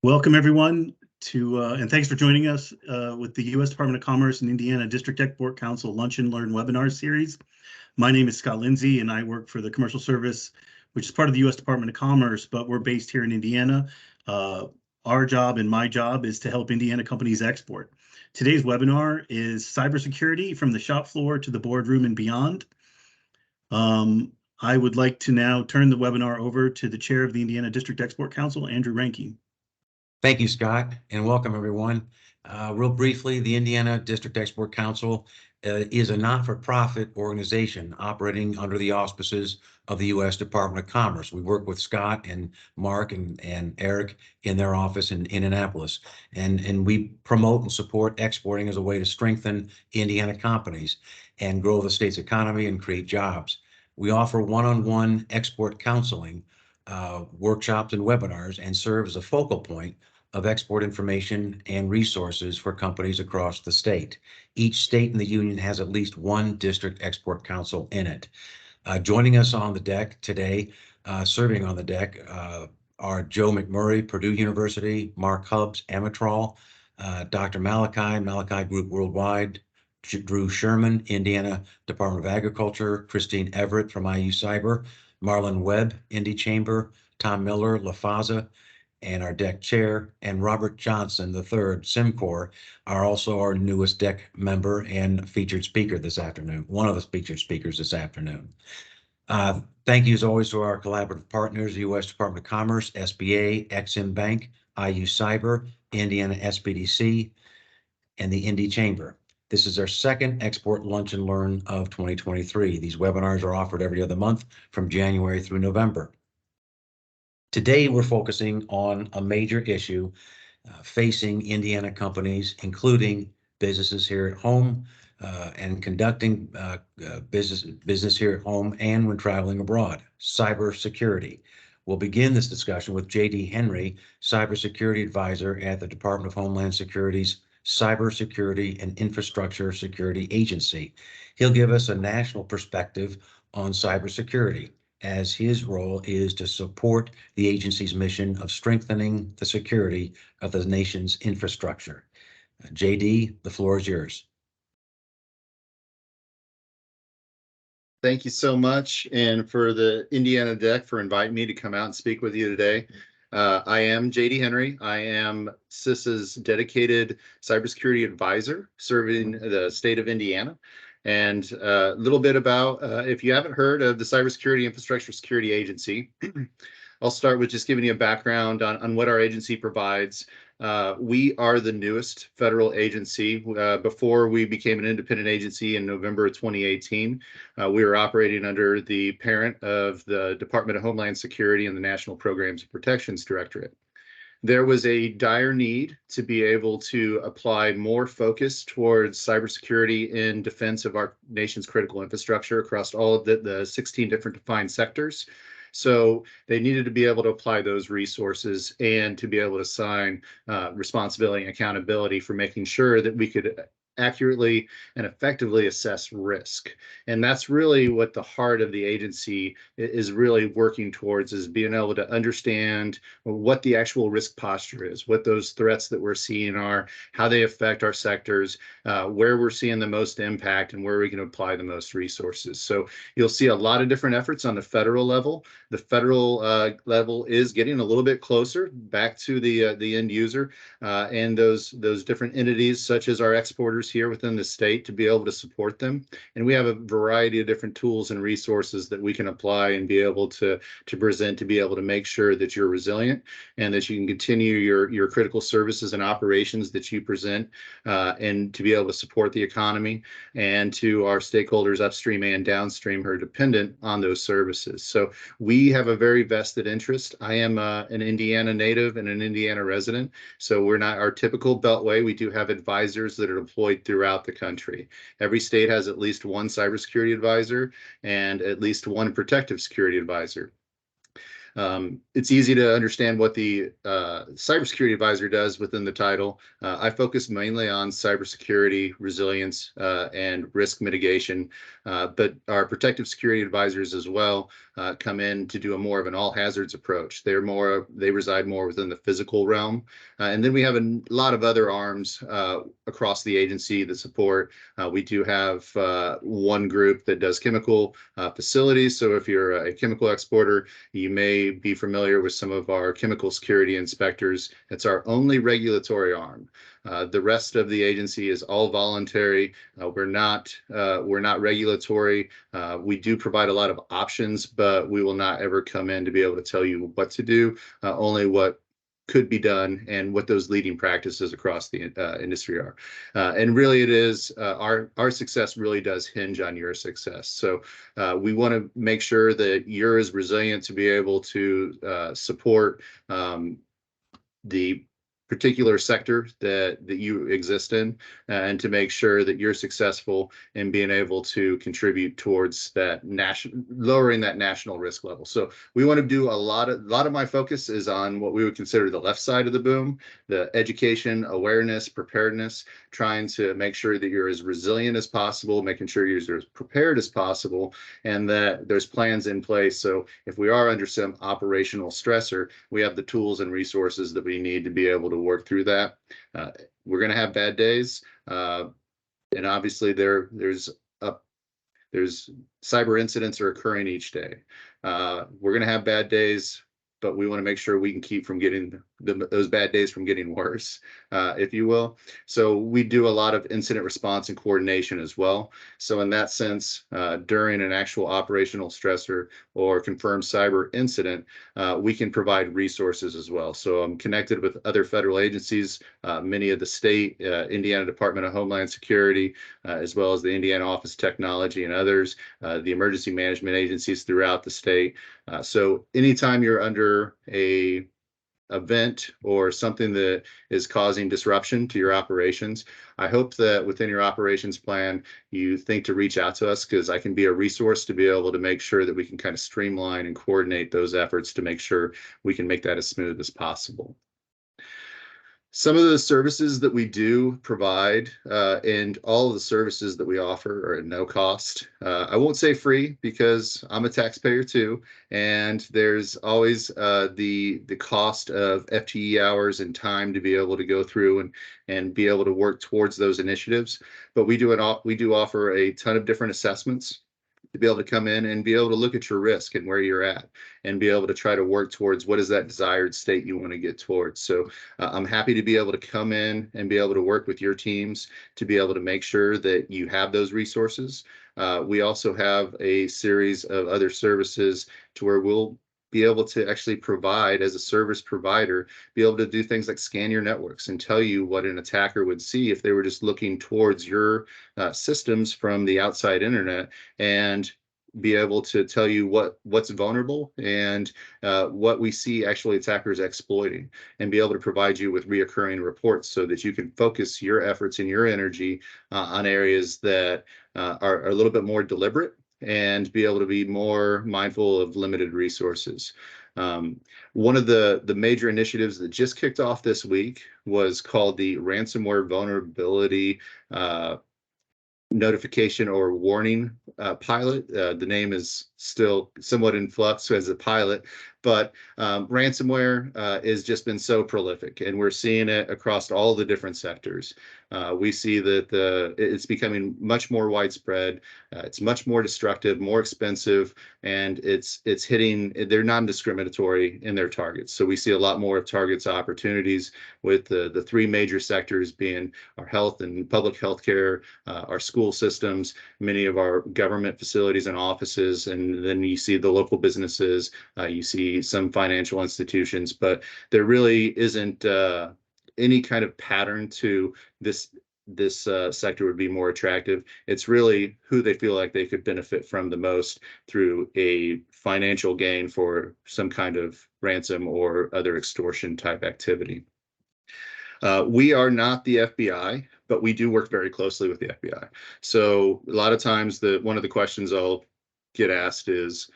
Welcome, everyone, and thanks for joining us with the U.S. Department of Commerce and Indiana District Export Council Lunch and Learn webinar series. My name is Scott Lindsay, and I work for the Commercial Service, which is part of the U.S. Department of Commerce, but we're based here in Indiana. Our job and my job is to help Indiana companies export. Today's webinar is Cybersecurity from the Shop Floor to the Boardroom and Beyond. I would like to now turn the webinar over to the Chair of the Indiana District Export Council, Andrew Rankin. Thank you, Scott, and welcome, everyone. Real briefly, the Indiana District Export Council is a not-for-profit organization operating under the auspices of the U.S. Department of Commerce. We work with Scott and Mark and Eric in their office in Indianapolis, and we promote and support exporting as a way to strengthen Indiana companies and grow the state's economy and create jobs. We offer one-on-one export counseling, workshops and webinars, and serve as a focal point of export information and resources for companies across the state. Each state in the union has at least one district export council in it. Joining us on the deck today, serving on the deck, are Joe McMurray, Purdue University, Mark Hubbs, Amatrol, Dr. Malachi Group Worldwide, Drew Sherman, Indiana Department of Agriculture, Christine Everett from IU Cyber, Marlon Webb, Indy Chamber, Tom Miller, LaFaza, and our deck chair, and Robert Johnson III, SimCorp, are also our newest deck member and featured speaker this afternoon, one of the featured speakers this afternoon. Thank you as always to our collaborative partners, the U.S. Department of Commerce, SBA, Exim Bank, IU Cyber, Indiana SBDC, and the Indy Chamber. This is our second Export Lunch and Learn of 2023. These webinars are offered every other month from January through November. Today, we're focusing on a major issue facing Indiana companies, including businesses here at home and conducting business here at home and when traveling abroad, cybersecurity. We'll begin this discussion with J.D. Henry, Cybersecurity Advisor at the Department of Homeland Security's Cybersecurity and Infrastructure Security Agency. He'll give us a national perspective on cybersecurity, as his role is to support the agency's mission of strengthening the security of the nation's infrastructure. JD, the floor is yours. Thank you so much, and for the Indiana Deck for inviting me to come out and speak with you today. I am J.D. Henry. I am CISA's dedicated cybersecurity advisor serving the state of Indiana. And a little bit about, if you haven't heard of the Cybersecurity Infrastructure Security Agency, I'll start with just giving you a background on what our agency provides. We are the newest federal agency. Before we became an independent agency in November of 2018, we were operating under the parent of the Department of Homeland Security and the National Programs and Protections Directorate. There was a dire need to be able to apply more focus towards cybersecurity in defense of our nation's critical infrastructure across all of the 16 different defined sectors. So they needed to be able to apply those resources and to be able to assign responsibility and accountability for making sure that we could accurately and effectively assess risk. And that's really what the heart of the agency is really working towards, is being able to understand what the actual risk posture is, what those threats that we're seeing are, how they affect our sectors, where we're seeing the most impact, and where we can apply the most resources. So you'll see a lot of different efforts on the federal level. The federal level is getting a little bit closer back to the end user and those different entities, such as our exporters here within the state, to be able to support them. And we have a variety of different tools and resources that we can apply and be able to present, to be able to make sure that you're resilient and that you can continue your critical services and operations that you present, and to be able to support the economy and to our stakeholders upstream and downstream who are dependent on those services. So we have a very vested interest. I am an Indiana native and an Indiana resident, so we're not our typical beltway. We do have advisors that are deployed throughout the country. Every state has at least one cybersecurity advisor and at least one protective security advisor. It's easy to understand what the cybersecurity advisor does within the title. I focus mainly on cybersecurity, resilience, and risk mitigation, but our protective security advisors as well come in to do a more of an all hazards approach. They reside more within the physical realm. And then we have a lot of other arms across the agency that support. We do have one group that does chemical facilities. So if you're a chemical exporter, you may be familiar with some of our chemical security inspectors. It's our only regulatory arm. The rest of the agency is all voluntary. We're not regulatory. We do provide a lot of options, but we will not ever come in to be able to tell you what to do, only what could be done and what those leading practices across the industry are. And really it is our success really does hinge on your success. So we want to make sure that you're as resilient to be able to support the particular sector that you exist in, and to make sure that you're successful in being able to contribute towards that lowering that national risk level. So we want to do a lot of my focus is on what we would consider the left side of the boom, the education, awareness, preparedness, trying to make sure that you're as resilient as possible, making sure you're as prepared as possible, and that there's plans in place. So if we are under some operational stressor, we have the tools and resources that we need to be able to work through that. We're going to have bad days, and obviously there's cyber incidents are occurring each day. We're going to have bad days, but we want to make sure we can keep from getting those bad days from getting worse, if you will. So we do a lot of incident response and coordination as well. So in that sense, during an actual operational stressor or confirmed cyber incident, we can provide resources as well. So I'm connected with other federal agencies, many of the state, Indiana Department of Homeland Security, as well as the Indiana Office of Technology and others, the emergency management agencies throughout the state. So anytime you're under a event or something that is causing disruption to your operations, I hope that within your operations plan, you think to reach out to us, because I can be a resource to be able to make sure that we can kind of streamline and coordinate those efforts to make sure we can make that as smooth as possible. Some of the services that we do provide, and all of the services that we offer are at no cost. I won't say free, because I'm a taxpayer too, and there's always the cost of FTE hours and time to be able to go through and be able to work towards those initiatives. But we do offer a ton of different assessments to be able to come in and be able to look at your risk and where you're at, and be able to try to work towards what is that desired state you want to get towards. So I'm happy to be able to come in and be able to work with your teams to be able to make sure that you have those resources. We also have a series of other services to where we'll be able to actually provide, as a service provider, be able to do things like scan your networks and tell you what an attacker would see if they were just looking towards your systems from the outside internet, and be able to tell you what's vulnerable and what we see actually attackers exploiting, and be able to provide you with reoccurring reports so that you can focus your efforts and your energy on areas that are a little bit more deliberate, and be able to be more mindful of limited resources. One of the major initiatives that just kicked off this week was called the Ransomware Vulnerability Notification or Warning Pilot. The name is still somewhat in flux as a pilot, but ransomware has just been so prolific, and we're seeing it across all the different sectors. We see that it's becoming much more widespread. It's much more destructive, more expensive, and it's hitting. They're non-discriminatory in their targets. So we see a lot more of targets opportunities, with the three major sectors being our health and public health care, our school systems, many of our government facilities and offices, and then you see the local businesses, you see some financial institutions, but there really isn't any kind of pattern to this sector would be more attractive. It's really who they feel like they could benefit from the most through a financial gain for some kind of ransom or other extortion type activity. We are not the FBI, but we do work very closely with the FBI. So a lot of times one of the questions I'll get asked is,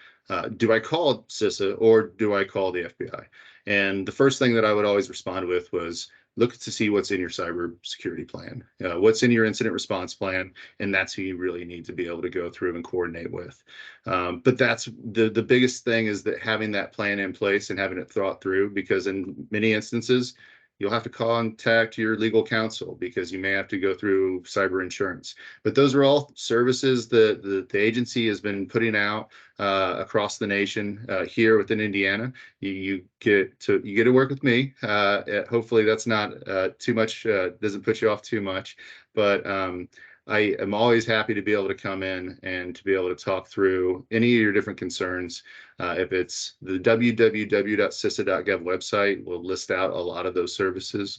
Do I call CISA or do I call the FBI? And the first thing that I would always respond with was look to see what's in your cybersecurity plan, what's in your incident response plan, and that's who you really need to be able to go through and coordinate with. But that's the biggest thing, is that having that plan in place and having it thought through, because in many instances, you'll have to contact your legal counsel because you may have to go through cyber insurance. But those are all services that the agency has been putting out across the nation. Here within Indiana, you get to work with me. Hopefully that's not too much, doesn't put you off too much, but I am always happy to be able to come in and to be able to talk through any of your different concerns. If it's the www.cisa.gov website, we'll list out a lot of those services.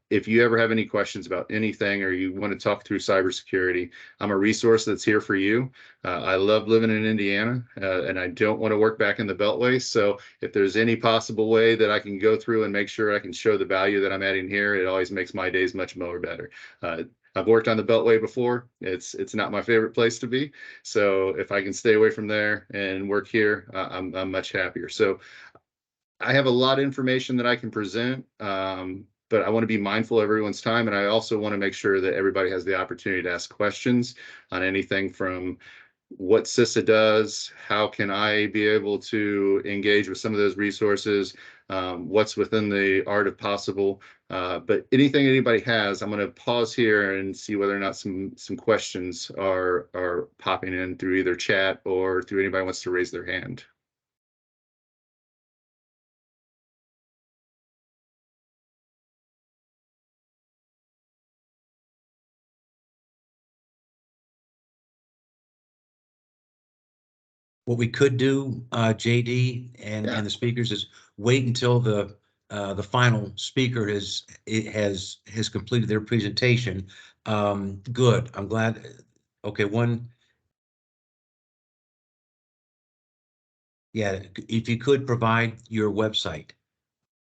If you ever have any questions about anything or you want to talk through cybersecurity, I'm a resource that's here for you. I love living in Indiana, and I don't want to work back in the Beltway. So if there's any possible way that I can go through and make sure I can show the value that I'm adding here, it always makes my days much more better. I've worked on the Beltway before. It's not my favorite place to be. So if I can stay away from there and work here, I'm much happier. So I have a lot of information that I can present, but I want to be mindful of everyone's time. And I also want to make sure that everybody has the opportunity to ask questions on anything from what CISA does, how can I be able to engage with some of those resources, what's within the art of possible. But anything anybody has, I'm going to pause here and see whether or not some questions are popping in through either chat or through anybody wants to raise their hand. What we could do, JD and the speakers, is wait until the final speaker has completed their presentation. Good. I'm glad. Okay, yeah, if you could provide your website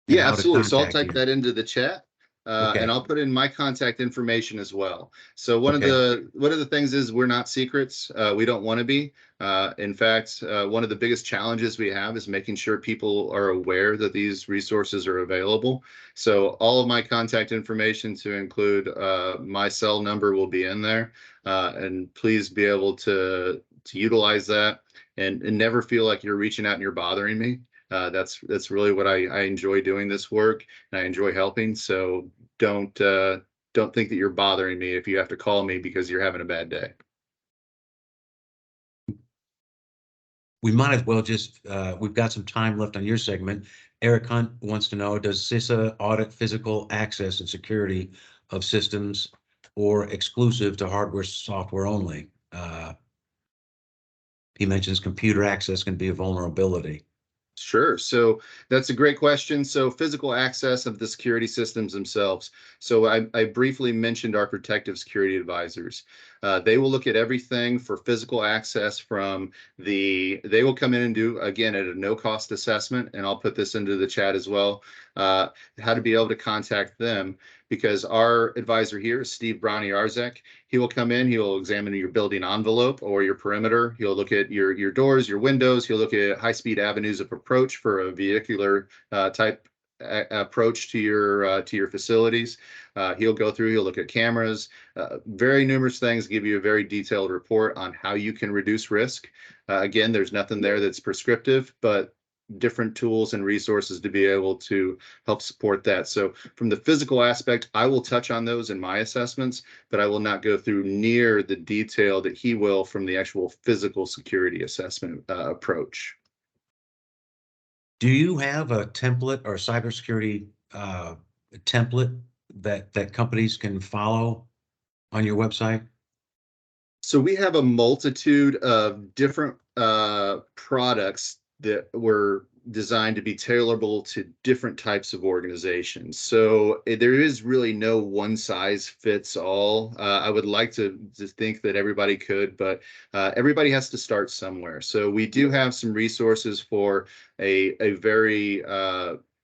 and Yeah, how to absolutely. So I'll contact type you. that into the chat. Okay. And I'll put in my contact information as well. So one of Okay. the things is we're not secrets. We don't want to be. In fact, one of the biggest challenges we have is making sure people are aware that these resources are available. So all of my contact information, to include my cell number, will be in there. And please be able to utilize that and never feel like you're reaching out and you're bothering me. That's really what I enjoy doing this work, and I enjoy helping. So don't think that you're bothering me if you have to call me because you're having a bad day. We might as well just, we've got some time left on your segment. Eric Hunt wants to know, does CISA audit physical access and security of systems or exclusive to hardware, software only? He mentions computer access can be a vulnerability. Sure. So that's a great question. So physical access of the security systems themselves. So I briefly mentioned our protective security advisors. They will look at everything for physical access from they will come in and do, again, at a no cost assessment. And I'll put this into the chat as well, how to be able to contact them, because our advisor here is Steve Brownie-Arzek. He will come in, he will examine your building envelope or your perimeter. He'll look at your doors, your windows. He'll look at high-speed avenues of approach for a vehicular type approach to your facilities. He'll go through, he'll look at cameras, very numerous things, give you a very detailed report on how you can reduce risk. Again, there's nothing there that's prescriptive, but different tools and resources to be able to help support that. So from the physical aspect, I will touch on those in my assessments, but I will not go through near the detail that he will from the actual physical security assessment approach. Do you have a template or cybersecurity template that companies can follow on your website? So we have a multitude of different products that were designed to be tailorable to different types of organizations. So there is really no one size fits all. I would like to think that everybody could, but everybody has to start somewhere. So we do have some resources for a very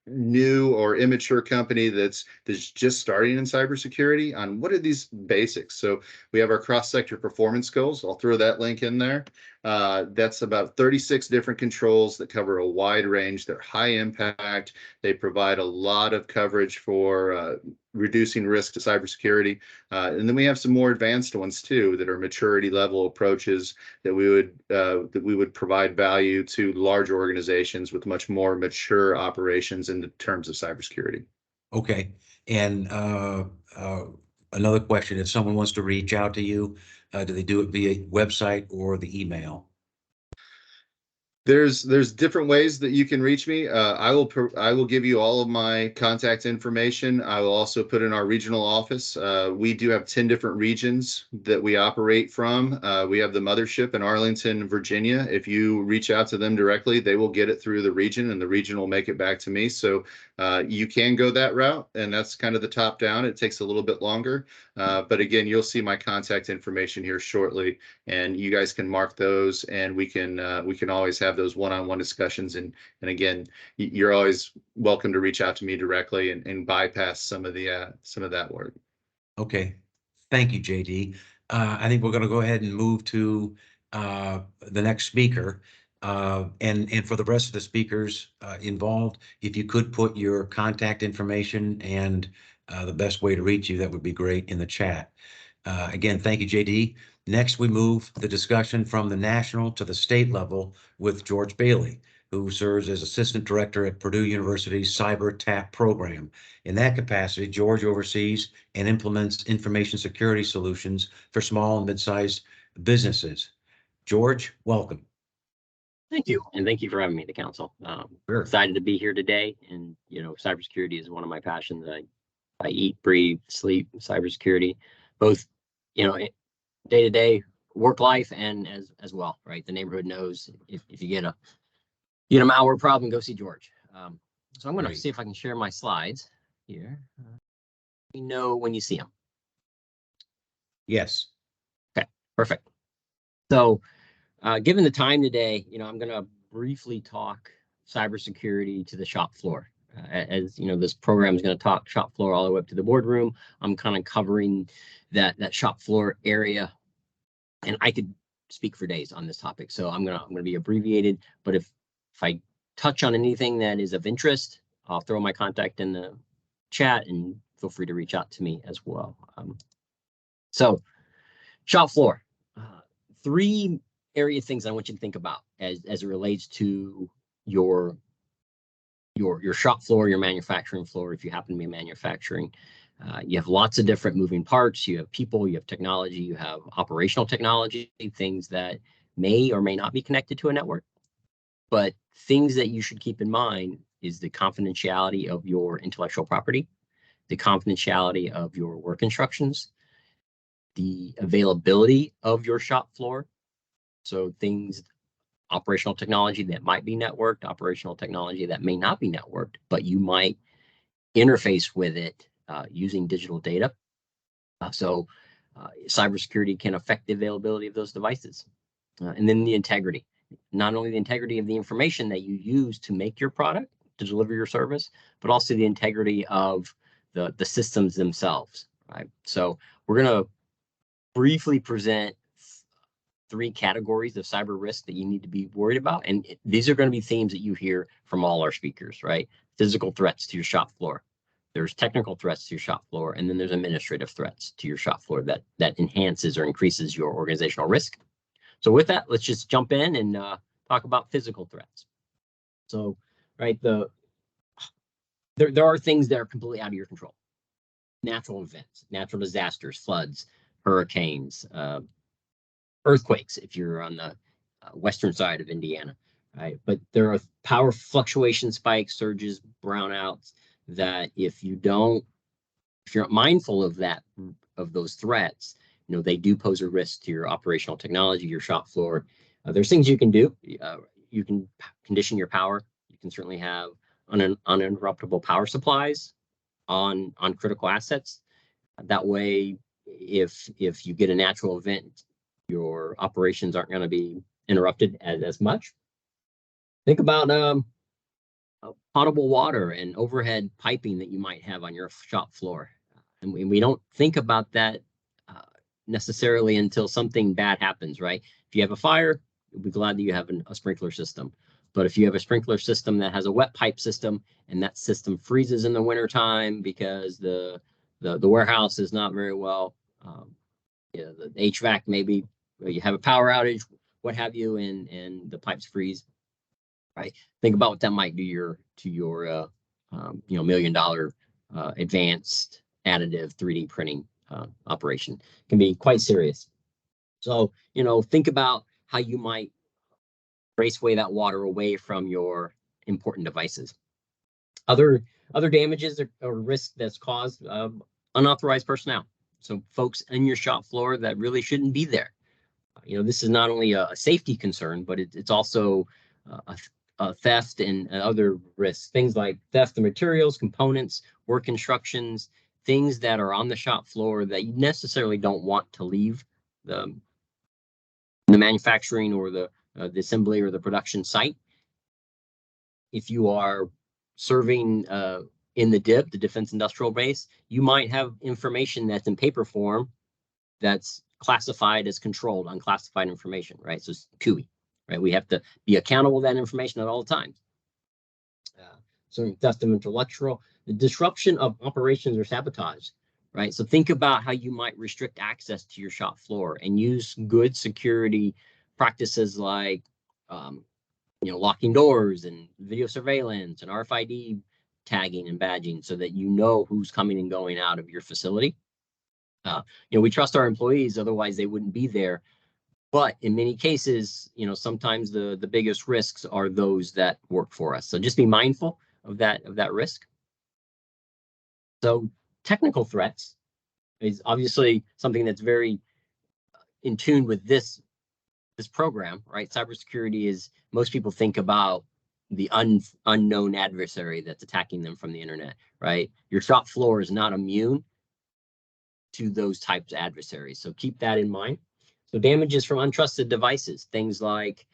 new or immature company that's just starting in cybersecurity on what are these basics. So we have our cross-sector performance goals. I'll throw that link in there. That's about 36 different controls that cover a wide range. They're high impact. They provide a lot of coverage for reducing risk to cybersecurity. And then we have some more advanced ones too that are maturity level approaches that we would provide value to large organizations with much more mature operations in the terms of cybersecurity. Okay. And another question, if someone wants to reach out to you, do they do it via website or the email? There's different ways that you can reach me. I will give you all of my contact information. I will also put in our regional office. We do have 10 different regions that we operate from. We have the mothership in Arlington, Virginia. If you reach out to them directly, they will get it through the region and the region will make it back to me. So you can go that route, and that's kind of the top down. It takes a little bit longer. But again, you'll see my contact information here shortly, and you guys can mark those, and we can always have those one-on-one discussions. And again, you're always welcome to reach out to me directly and bypass some of that work. Okay. Thank you, JD. I think we're going to go ahead and move to the next speaker. And for the rest of the speakers involved, if you could put your contact information and the best way to reach you, that would be great in the chat. Again, thank you, JD. Next, we move the discussion from the national to the state level with George Bailey, who serves as Assistant Director at Purdue University's Cyber TAP program. In that capacity, George oversees and implements information security solutions for small and mid-sized businesses. George, welcome. Thank you, and thank you for having me, the council. Sure. Excited to be here today, and cybersecurity is one of my passions. I eat, breathe, sleep cybersecurity, both day to day work life and as well. Right, the neighborhood knows if you get a malware problem, go see George. So I'm going to see if I can share my slides here. Let me know when you see them. Yes. Okay, perfect. So. Given the time today, I'm going to briefly talk cybersecurity to the shop floor. As this program is going to talk shop floor all the way up to the boardroom. I'm kind of covering that shop floor area, and I could speak for days on this topic. So I'm gonna be abbreviated. But if I touch on anything that is of interest, I'll throw my contact in the chat, and feel free to reach out to me as well. So shop floor, three area things I want you to think about as it relates to your shop floor, your manufacturing floor. If you happen to be manufacturing, you have lots of different moving parts. You have people, you have technology, you have operational technology, things that may or may not be connected to a network. But things that you should keep in mind is the confidentiality of your intellectual property, the confidentiality of your work instructions, the availability of your shop floor. So things, operational technology that might be networked, operational technology that may not be networked, but you might interface with it using digital data. So cybersecurity can affect the availability of those devices. And then the integrity, not only the integrity of the information that you use to make your product, to deliver your service, but also the integrity of the systems themselves, right? So we're going to briefly present three categories of cyber risk that you need to be worried about. And these are going to be themes that you hear from all our speakers, right? Physical threats to your shop floor. There's technical threats to your shop floor, and then there's administrative threats to your shop floor that enhances or increases your organizational risk. So with that, let's just jump in and talk about physical threats. So, right, there are things that are completely out of your control. Natural events, natural disasters, floods, hurricanes, earthquakes, if you're on the western side of Indiana, right? But there are power fluctuation spikes, surges, brownouts that if you're not mindful of those threats, they do pose a risk to your operational technology, your shop floor. There's things you can do. You can condition your power. You can certainly have uninterruptible power supplies on critical assets. That way, if you get a natural event, your operations aren't going to be interrupted as much. Think about potable water and overhead piping that you might have on your shop floor. And we don't think about that necessarily until something bad happens, right? If you have a fire, we'll be glad that you have a sprinkler system. But if you have a sprinkler system that has a wet pipe system and that system freezes in the wintertime because the warehouse is not very well, the HVAC, maybe you have a power outage, what have you, and the pipes freeze, right? Think about what that might do to your $1 million advanced additive 3D printing operation. It can be quite serious. So, think about how you might raceway that water away from your important devices. Other damages or risk that's caused, unauthorized personnel. So folks in your shop floor that really shouldn't be there. This is not only a safety concern, but it's also a theft and other risks. Things like theft of materials, components, work instructions, things that are on the shop floor that you necessarily don't want to leave the manufacturing or the assembly or the production site. If you are serving in the DIB, the Defense Industrial Base, you might have information that's in paper form that's classified as controlled, unclassified information, right? So it's CUI, right? We have to be accountable to that information at all times. So theft of intellectual, the disruption of operations or sabotage, right? So think about how you might restrict access to your shop floor and use good security practices like, locking doors and video surveillance and RFID tagging and badging so that you know who's coming and going out of your facility. We trust our employees, otherwise they wouldn't be there. But in many cases, sometimes the biggest risks are those that work for us. So just be mindful of that risk. So technical threats is obviously something that's very in tune with this program, right? Cybersecurity is, most people think about the unknown adversary that's attacking them from the internet, right? Your shop floor is not immune to those types of adversaries. So keep that in mind. So damages from untrusted devices, things like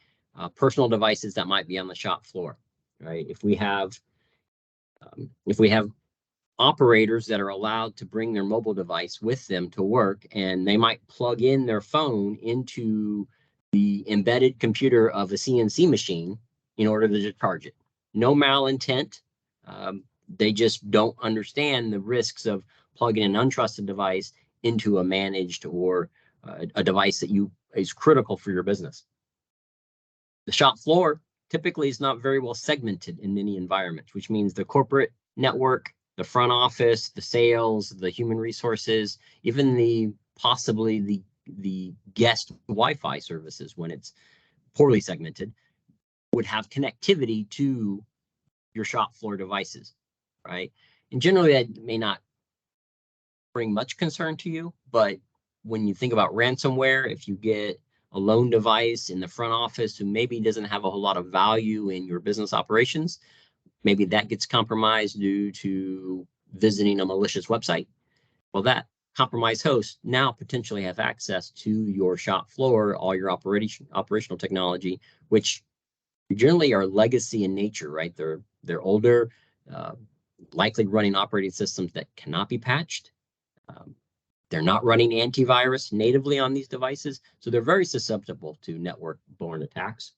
personal devices that might be on the shop floor, right? If we have operators that are allowed to bring their mobile device with them to work, and they might plug in their phone into the embedded computer of a CNC machine in order to charge it. No malintent. They just don't understand the risks of plugging an untrusted device into a managed or a device that is critical for your business. The shop floor typically is not very well segmented in many environments, which means the corporate network, the front office, the sales, the human resources, even possibly the guest Wi-Fi services, when it's poorly segmented, would have connectivity to your shop floor devices, right? And generally that may not bring much concern to you, but when you think about ransomware, if you get a lone device in the front office who maybe doesn't have a whole lot of value in your business operations, maybe that gets compromised due to visiting a malicious website. Well, that compromised host now potentially have access to your shop floor, all your operational technology, which generally are legacy in nature, right? They're older, likely running operating systems that cannot be patched. They're not running antivirus natively on these devices, so they're very susceptible to network-borne attacks.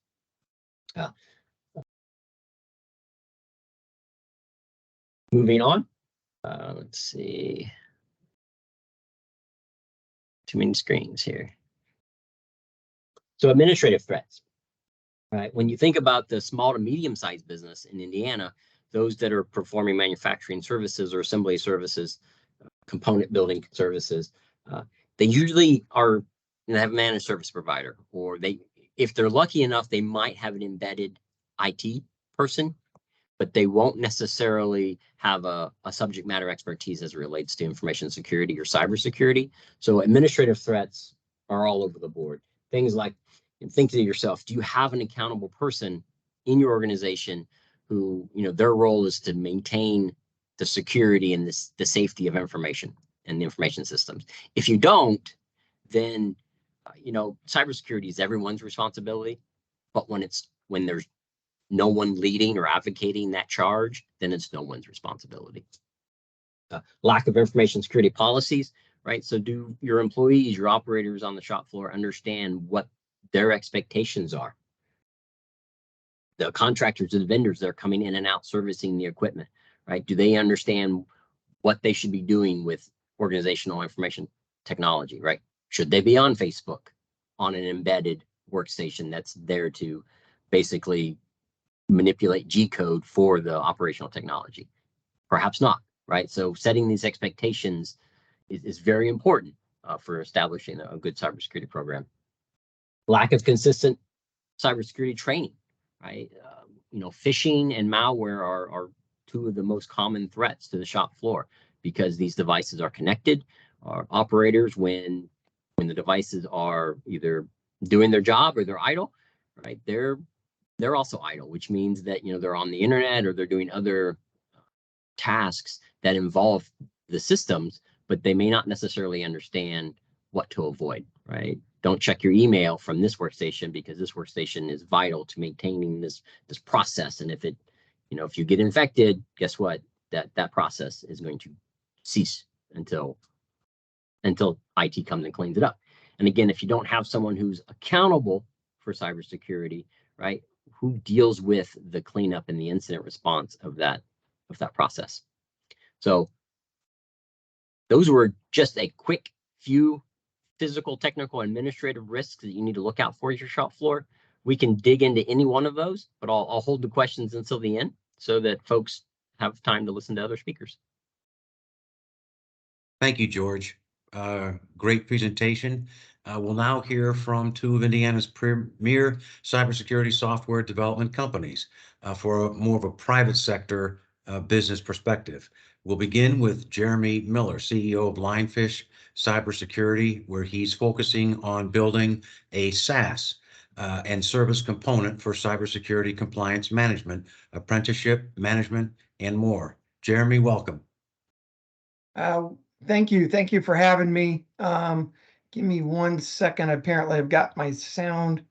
Moving on, let's see. Too many screens here. So administrative threats, right? When you think about the small to medium-sized business in Indiana, those that are performing manufacturing services or assembly services, component building services, they usually have a managed service provider, or if they're lucky enough, they might have an embedded IT person, but they won't necessarily have a subject matter expertise as it relates to information security or cybersecurity. So administrative threats are all over the board. Things like, think to yourself, do you have an accountable person in your organization who, their role is to maintain the security and the safety of information and the information systems? If you don't, then, cybersecurity is everyone's responsibility. But when there's no one leading or advocating that charge, then it's no one's responsibility. Lack of information security policies, right? So do your employees, your operators on the shop floor understand what their expectations are? The contractors and vendors that are coming in and out servicing the equipment, right? Do they understand what they should be doing with organizational information technology, right? Should they be on Facebook on an embedded workstation that's there to basically manipulate G code for the operational technology? Perhaps not, right? So setting these expectations is very important for establishing a good cybersecurity program. Lack of consistent cybersecurity training, right? Phishing and malware are two of the most common threats to the shop floor because these devices are connected. Our operators, when the devices are either doing their job or they're idle, right? They're also idle, which means that they're on the internet or they're doing other tasks that involve the systems, but they may not necessarily understand what to avoid, right? Don't check your email from this workstation because this workstation is vital to maintaining this process. And if you get infected, guess what? That process is going to cease until IT comes and cleans it up. And again, if you don't have someone who's accountable for cybersecurity, right, who deals with the cleanup and the incident response of that process? So those were just a quick few physical, technical, administrative risks that you need to look out for at your shop floor. We can dig into any one of those, but I'll hold the questions until the end so that folks have time to listen to other speakers. Thank you, George. Great presentation. We'll now hear from two of Indiana's premier cybersecurity software development companies for more of a private sector business perspective. We'll begin with Jeremy Miller, CEO of Lionfish Cybersecurity, where he's focusing on building a SaaS and service component for cybersecurity compliance management, apprenticeship management, and more. Jeremy, welcome. Thank you. Thank you for having me. Give me 1 second. Apparently, I've got my sound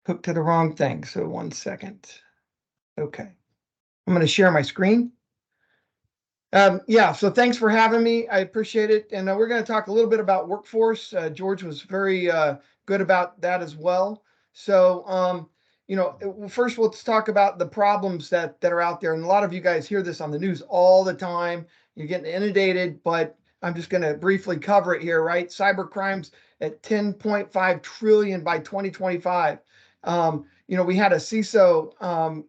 hooked to the wrong thing. So 1 second. Okay. I'm going to share my screen. Yeah, so thanks for having me. I appreciate it. And we're going to talk a little bit about workforce. George was very good about that as well. So, first let's talk about the problems that are out there. And a lot of you guys hear this on the news all the time. You're getting inundated, but I'm just going to briefly cover it here, right? Cyber crimes at 10.5 trillion by 2025. We had a CISO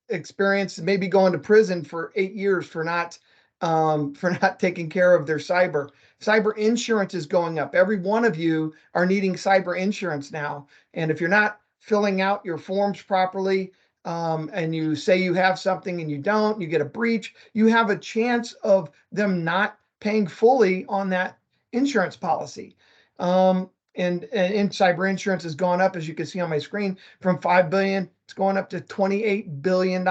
experience, maybe going to prison for 8 years for not taking care of their cyber. Cyber insurance is going up. Every one of you are needing cyber insurance now. And if you're not filling out your forms properly, and you say you have something and you don't, you get a breach, you have a chance of them not paying fully on that insurance policy. And cyber insurance has gone up, as you can see on my screen, from 5 billion, it's going up to $28 billion.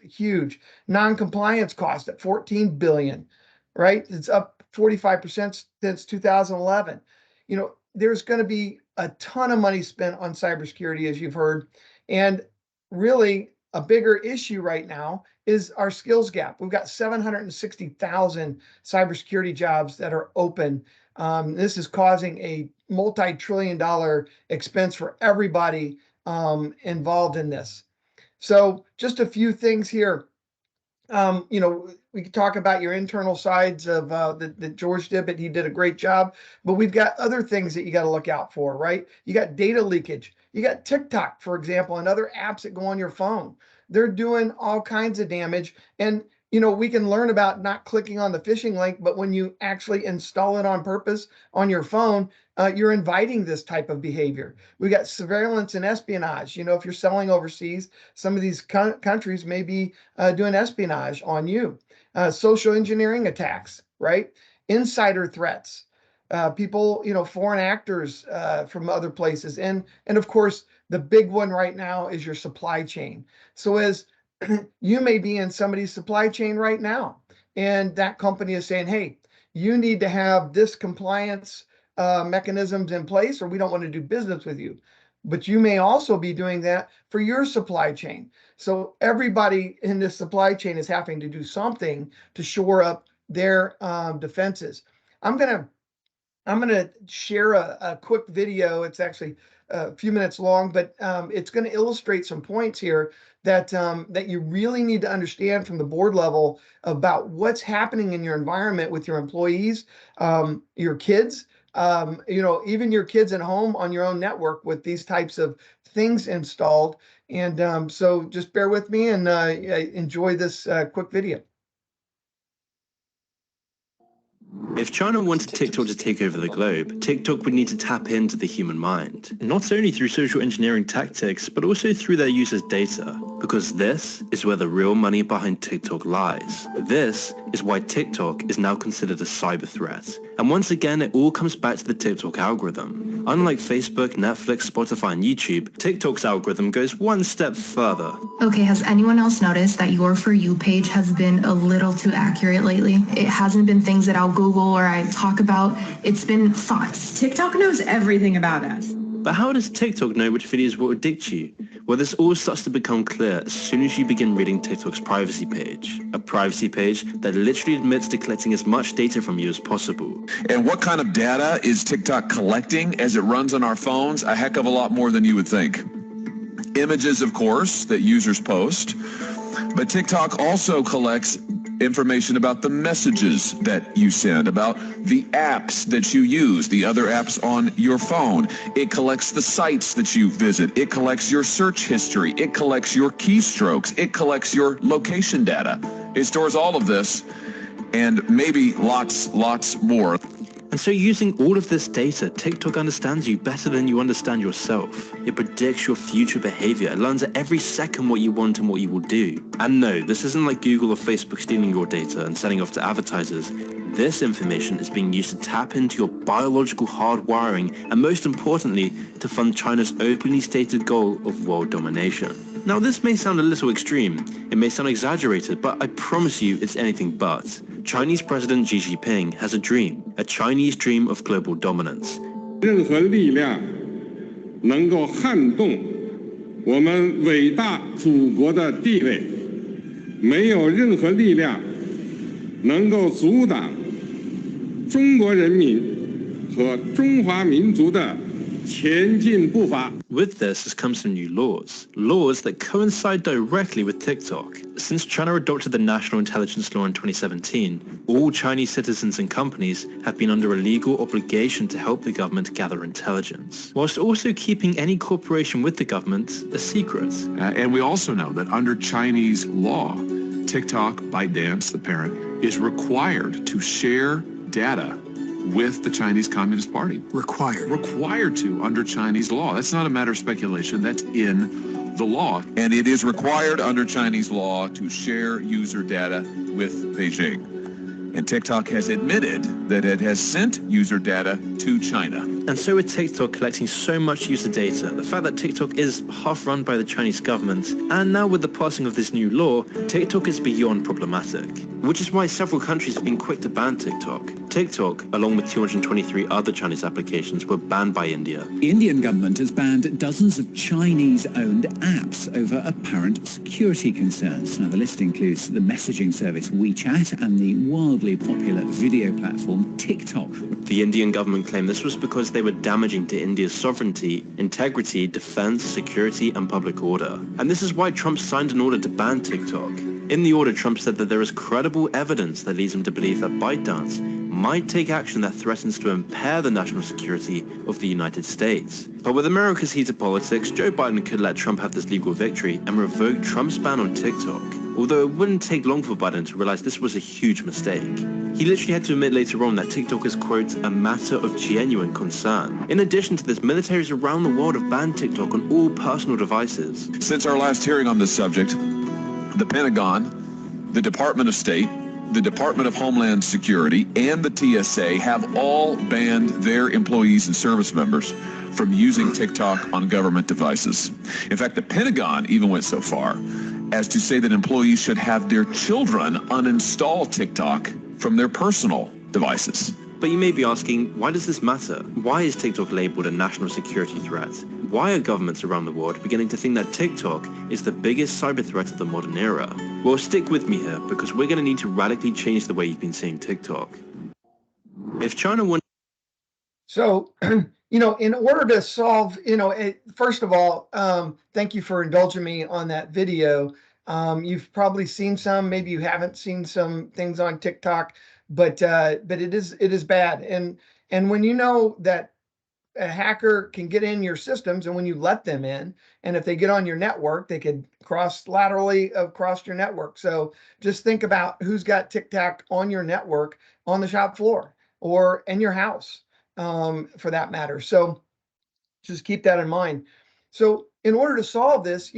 Huge. Non-compliance cost at 14 billion, right? It's up 45% since 2011. There's going to be a ton of money spent on cybersecurity, as you've heard. And really, a bigger issue right now is our skills gap. We've got 760,000 cybersecurity jobs that are open. This is causing a multi-trillion-dollar expense for everybody involved in this. So just a few things here. We could talk about your internal sides of that George did, but he did a great job. But we've got other things that you got to look out for, right? You got data leakage. You got TikTok, for example, and other apps that go on your phone. They're doing all kinds of damage. And, we can learn about not clicking on the phishing link, but when you actually install it on purpose on your phone, you're inviting this type of behavior. We got surveillance and espionage. If you're selling overseas, some of these countries may be doing espionage on you. Social engineering attacks, right? Insider threats. People, foreign actors from other places. And of course, the big one right now is your supply chain. So as you may be in somebody's supply chain right now, and that company is saying, hey, you need to have this compliance mechanisms in place, or we don't want to do business with you. But you may also be doing that for your supply chain. So everybody in this supply chain is having to do something to shore up their defenses. I'm gonna share a quick video. It's actually a few minutes long, but it's going to illustrate some points here that that you really need to understand from the board level about what's happening in your environment with your employees, your kids, even your kids at home on your own network with these types of things installed. And so just bear with me and enjoy this quick video. If China wanted TikTok to take over the globe, TikTok would need to tap into the human mind, not only through social engineering tactics, but also through their users' data, because this is where the real money behind TikTok lies. This is why TikTok is now considered a cyber threat. And once again, it all comes back to the TikTok algorithm. Unlike Facebook, Netflix, Spotify, and YouTube, TikTok's algorithm goes one step further. Okay, has anyone else noticed that your For You page has been a little too accurate lately? It hasn't been things that I'll Google or I talk about. It's been thoughts. TikTok knows everything about us. But how does TikTok know which videos will addict you? Well, this all starts to become clear as soon as you begin reading TikTok's privacy page. A privacy page that literally admits to collecting as much data from you as possible. And what kind of data is TikTok collecting as it runs on our phones? A heck of a lot more than you would think. Images, of course, that users post. But TikTok also collects information about the messages that you send, about the apps that you use, the other apps on your phone. It collects the sites that you visit. It collects your search history. It collects your keystrokes. It collects your location data. It stores all of this and maybe lots more. And so using all of this data, TikTok understands you better than you understand yourself. It predicts your future behavior. It learns at every second what you want and what you will do. And no, this isn't like Google or Facebook stealing your data and selling off to advertisers. This information is being used to tap into your biological hardwiring and most importantly, to fund China's openly stated goal of world domination. Now this may sound a little extreme, it may sound exaggerated, but I promise you it's anything but. Chinese President Xi Jinping has a Chinese dream of global dominance. 任何力量能够撼动我们伟大祖国的地位，没有任何力量能够阻挡中国人民和中华民族的前进步伐。 With this has come some new laws that coincide directly with TikTok. Since China adopted the National Intelligence Law in 2017, all Chinese citizens and companies have been under a legal obligation to help the government gather intelligence, whilst also keeping any cooperation with the government a secret. And we also know that under Chinese law, TikTok, ByteDance, the parent, is required to share data with the Chinese Communist Party. Required to under Chinese law. That's not a matter of speculation. That's in the law. And it is required under Chinese law to share user data with Beijing. And TikTok has admitted that it has sent user data to China. And so with TikTok collecting so much user data, the fact that TikTok is half run by the Chinese government, and now with the passing of this new law, TikTok is beyond problematic. Which is why several countries have been quick to ban TikTok. TikTok, along with 223 other Chinese applications, were banned by India. The Indian government has banned dozens of Chinese-owned apps over apparent security concerns. Now, the list includes the messaging service WeChat and the wildly popular video platform TikTok. The Indian government claimed this was because they were damaging to India's sovereignty, integrity, defense, security, and public order. And this is why Trump signed an order to ban TikTok. In the order, Trump said that there is credible evidence that leads him to believe that ByteDance might take action that threatens to impair the national security of the United States. But with America's heated politics, Joe Biden could let Trump have this legal victory and revoke Trump's ban on TikTok. Although it wouldn't take long for Biden to realize this was a huge mistake. He literally had to admit later on that TikTok is, quote, a matter of genuine concern. In addition to this, militaries around the world have banned TikTok on all personal devices. Since our last hearing on this subject, the Pentagon, the Department of State, the Department of Homeland Security, and the TSA have all banned their employees and service members from using TikTok on government devices. In fact, the Pentagon even went so far as to say that employees should have their children uninstall TikTok from their personal devices. But you may be asking, why does this matter? Why is TikTok labeled a national security threat? why are governments around the world beginning to think that TikTok is the biggest cyber threat of the modern era? Well, stick with me here, because we're going to need to radically change the way you've been seeing TikTok. If China wants So, in order to solve, first of all, thank you for indulging me on that video. You've probably seen some, maybe you haven't seen some things on TikTok, but it is bad. And when you know that a hacker can get in your systems, and when you let them in, and if they get on your network, they could cross laterally across your network. So just think about who's got TikTok on your network, on the shop floor, or in your house, for that matter. So just keep that in mind. So in order to solve this,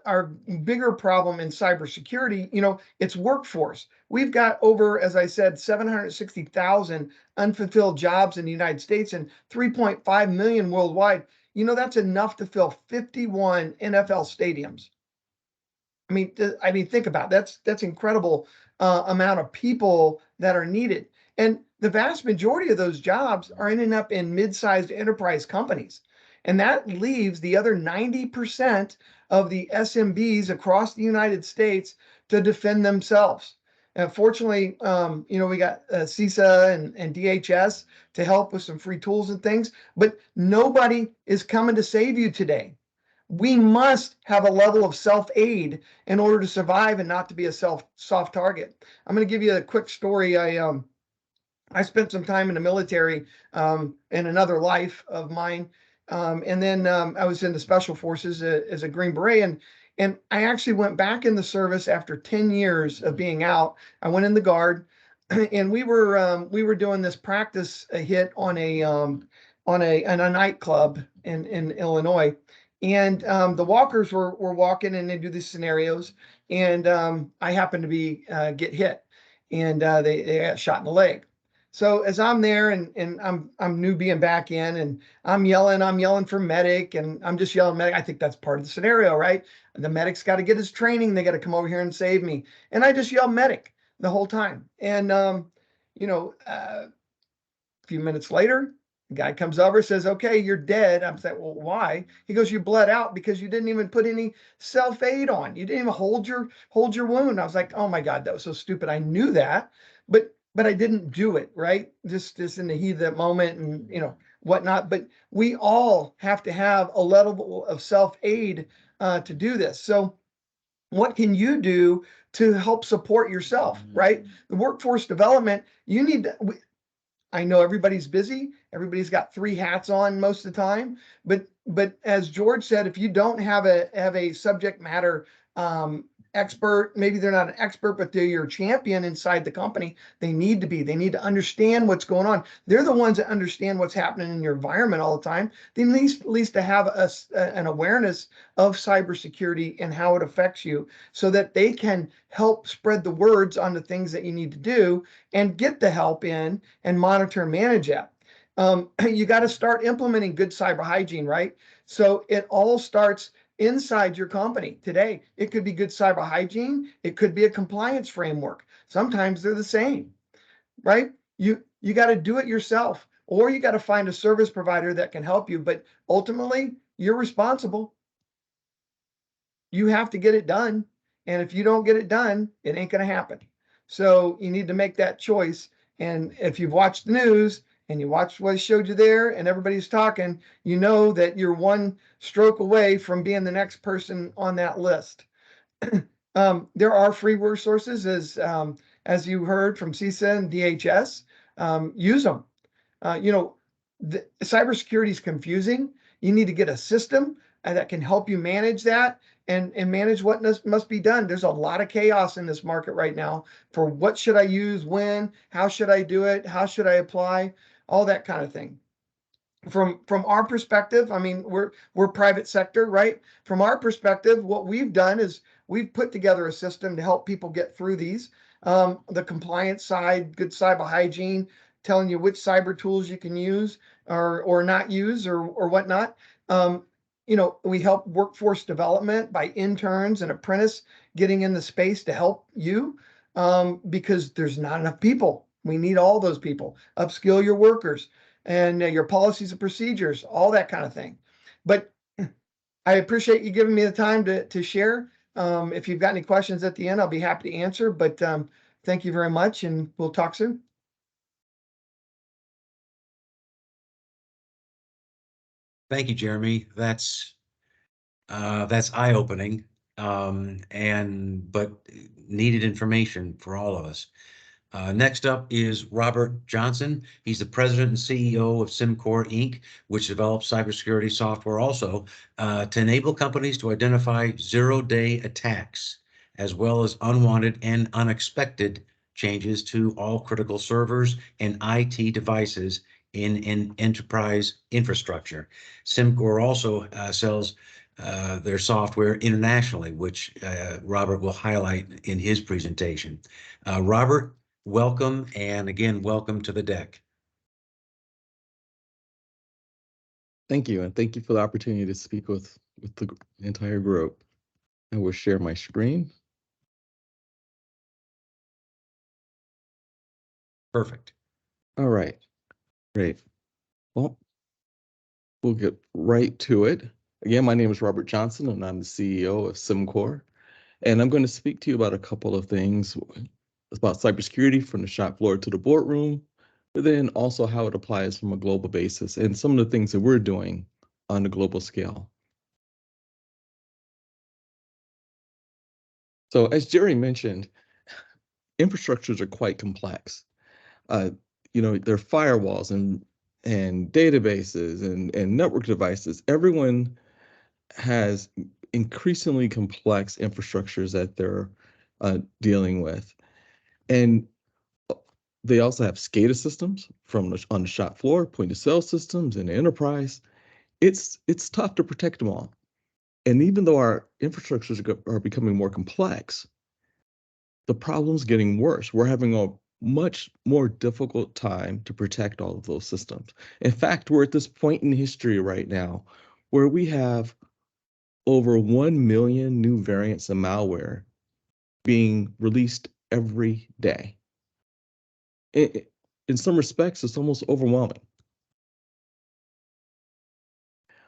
our bigger problem in cybersecurity, it's workforce. We've got over, as I said, 760,000 unfulfilled jobs in the United States and 3.5 million worldwide. That's enough to fill 51 NFL stadiums. I mean, think about it. That's incredible amount of people that are needed, and the vast majority of those jobs are ending up in mid-sized enterprise companies, and that leaves the other 90% of the SMBs across the United States to defend themselves. And fortunately, we got CISA and DHS to help with some free tools and things, but nobody is coming to save you today. We must have a level of self-aid in order to survive and not to be a soft target. I'm going to give you a quick story. I spent some time in the military in another life of mine, and then I was in the Special Forces as a Green Beret, and I actually went back in the service after 10 years of being out. I went in the Guard, and we were doing this practice hit on a nightclub in Illinois. And the walkers were walking, and they do these scenarios, and I happened to get hit, and they got shot in the leg. So as I'm there, and I'm new being back in, and I'm yelling for medic, and I'm just yelling medic. I think that's part of the scenario, right? The medic's got to get his training. They got to come over here and save me, and I just yell medic the whole time. And a few minutes later, the guy comes over, says, "Okay, you're dead." I'm like, "Well, why?" He goes, "You bled out because you didn't even put any self-aid on. You didn't even hold your wound." I was like, "Oh my God, that was so stupid." I knew that, but I didn't do it, right? Just in the heat of that moment, and whatnot. But we all have to have a level of self-aid to do this. So what can you do to help support yourself, right? The workforce development, you need to, I know everybody's busy. Everybody's got 3 hats on most of the time. But as George said, if you don't have a subject matter expert, maybe they're not an expert, but they're your champion inside the company. They need to be. They need to understand what's going on. They're the ones that understand what's happening in your environment all the time. They at least to have an awareness of cybersecurity and how it affects you, so that they can help spread the words on the things that you need to do and get the help in and monitor and manage that. You got to start implementing good cyber hygiene, right? So it all starts inside your company today. It could be good cyber hygiene. It could be a compliance framework. Sometimes they're the same, right? You got to do it yourself, or you got to find a service provider that can help you. But ultimately, you're responsible. You have to get it done. And if you don't get it done, it ain't going to happen. So you need to make that choice. And if you've watched the news and you watched what I showed you there, and everybody's talking, you know that you're one stroke away from being the next person on that list. There are free resources, as you heard from CISA and DHS. Use them. Cybersecurity is confusing. You need to get a system that can help you manage that and manage what must be done. There's a lot of chaos in this market right now for what should I use, when, how should I do it, how should I apply, all that kind of thing. From our perspective, I mean, we're private sector, right? From our perspective, what we've done is we've put together a system to help people get through these. The compliance side, good cyber hygiene, telling you which cyber tools you can use or not use or whatnot. We help workforce development by interns and apprentice getting in the space to help you, because there's not enough people. We need all those people. Upskill your workers and your policies and procedures, all that kind of thing. But I appreciate you giving me the time to share. If you've got any questions at the end, I'll be happy to answer, but thank you very much, and we'll talk soon. Thank you, Jeremy. That's eye-opening, but needed information for all of us. Next up is Robert Johnson. He's the president and CEO of SimCore Inc., which develops cybersecurity software also to enable companies to identify zero-day attacks, as well as unwanted and unexpected changes to all critical servers and IT devices in enterprise infrastructure. SimCore also sells their software internationally, which Robert will highlight in his presentation. Robert, welcome, and again, welcome to the deck. Thank you, and thank you for the opportunity to speak with the entire group. I will share my screen. Perfect. All right, great. Well, we'll get right to it. Again, my name is Robert Johnson, and I'm the CEO of SimCore. And I'm going to speak to you about a couple of things about cybersecurity from the shop floor to the boardroom, but then also how it applies from a global basis and some of the things that we're doing on a global scale. So as Jerry mentioned, infrastructures are quite complex. You know, there are firewalls and databases and network devices. Everyone has increasingly complex infrastructures that they're dealing with. And they also have SCADA systems on the shop floor, point of sale systems, and enterprise. It's tough to protect them all. And even though our infrastructures are becoming more complex, the problem's getting worse. We're having a much more difficult time to protect all of those systems. In fact, we're at this point in history right now where we have over 1 million new variants of malware being released every day. In some respects, it's almost overwhelming.